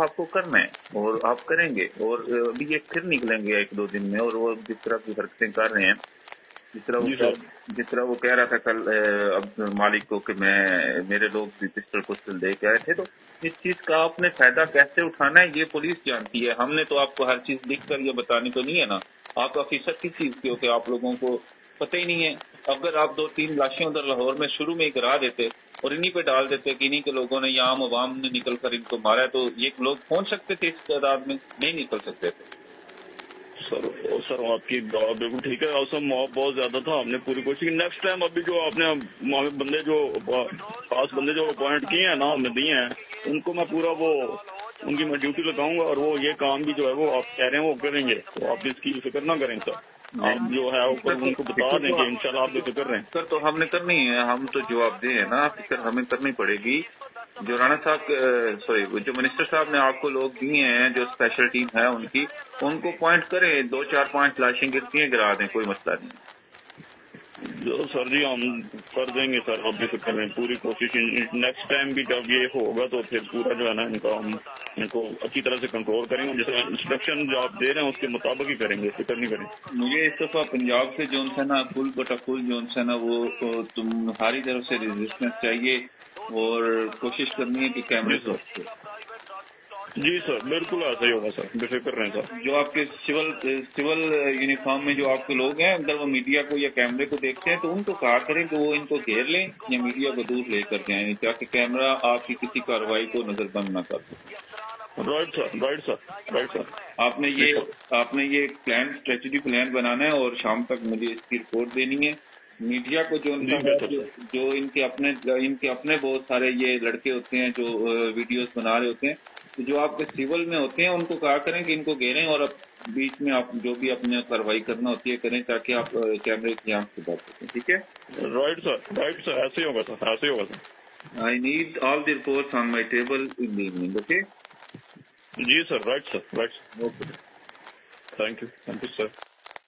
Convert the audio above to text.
آپ کو کرنا ہے اور آپ کریں گے، اور ابھی یہ پھر نکلیں گے 1-2 دن میں، اور وہ جس طرح کی حرکتیں کر رہے ہیں، جس طرح وہ کہہ رہا تھا کل مالک کو کہ میرے لوگ بھی پسٹل دے کے آئے تھے، تو اس چیز کا آپ نے فائدہ کیسے اٹھانا ہے یہ پولیس جانتی ہے. ہم نے تو آپ کو ہر چیز لکھ کر یہ بتانی تو نہیں ہے نا. آپ آفیسر کس چیز کے ہو کہ آپ لوگوں کو پتہ ہی نہیں ہے. اگر آپ 2-3 لاشیں ادھر لاہور میں شروع میں ہی گرا دیتے اور انہی پہ ڈال دیتے کہ انہی کے لوگوں نے یا عام عوام نے نکل کر ان کو مارا ہے، تو یہ لوگ پہنچ سکتے تھے اس تعداد میں؟ نہیں نکل سکتے تھے. سر آپ کی بات بالکل ٹھیک ہے. اور موب بہت زیادہ تھا، ہم نے پوری کوشش کی. نیکسٹ ٹائم ابھی جو آپ نے بندے جو خاص بندے جو اپوائنٹ کیے ہیں نا، ہم نے دیے ہیں، ان کو میں پورا ان کی میں ڈیوٹی لگاؤں گا، اور وہ یہ کام بھی جو ہے وہ آپ کہہ رہے ہیں وہ کریں گے. تو آپ اس کی فکر نہ کریں سر. آپ جو ہے ان کو بتا دیں کہ انشاءاللہ آپ بے فکر رہیں. سر تو ہم نے کرنی ہے، ہم تو جواب دیں نا، فکر ہمیں کرنی پڑے گی. جو رانا صاحب جو منسٹر صاحب نے آپ کو لوگ دیے ہیں، جو اسپیشل ٹیم ہے ان کو پوائنٹ کریں، 2-4-5 لاشیں گرتی ہیں گرا دیں، کوئی مسئلہ نہیں. سر جی ہم کر دیں گے سر، آپ بے فکر رہیں. پوری کوشش نیکسٹ ٹائم بھی جب یہ ہوگا تو پھر پورا جو ہے نا ان کو اچھی طرح سے کنٹرول کریں گے. جیسے انسٹرکشن جو آپ دے رہے ہیں اس کے مطابق ہی کریں گے، فکر نہیں کریں. مجھے اس دفعہ پنجاب سے جو ہے نا فل بٹا فل جو ہے نا وہ تمہاری طرف سے ریزسٹنس چاہیے، اور کوشش کرنی ہے کہ کیمرے سے جی سر بالکل ایسا ہی ہوگا سر، بے فکر رہیں سر. جو آپ کے سول یونیفارم میں جو آپ کے لوگ ہیں، اگر وہ میڈیا کو یا کیمرے کو دیکھتے ہیں تو ان کو کہا کریں کہ وہ ان کو گھیر لیں یا میڈیا کو دور لے کر جائیں، تاکہ کیمرہ آپ کی کسی کارروائی کو نظر بند نہ کر سکے. Right sir. آپ نے یہ پلان، اسٹریٹجی پلان بنانا ہے اور شام تک مجھے اس کی رپورٹ دینی ہے. میڈیا کو جو ان کے اپنے بہت سارے یہ لڑکے ہوتے ہیں جو ویڈیوز بنا رہے ہوتے ہیں، تو جو آپ کے سول میں ہوتے ہیں ان کو کہا کریں کہ ان کو گھیریں، اور اب بیچ میں آپ جو بھی اپنے کارروائی کرنا ہوتی ہے کریں، تاکہ آپ کیمرے کی آنکھ سے بات سکیں. ٹھیک ہے؟ رائٹ سر ایسے ہی ہوگا سر. I need all the reports on my table in the evening. Okay? جی sir. Right sir. Okay. Thank you sir.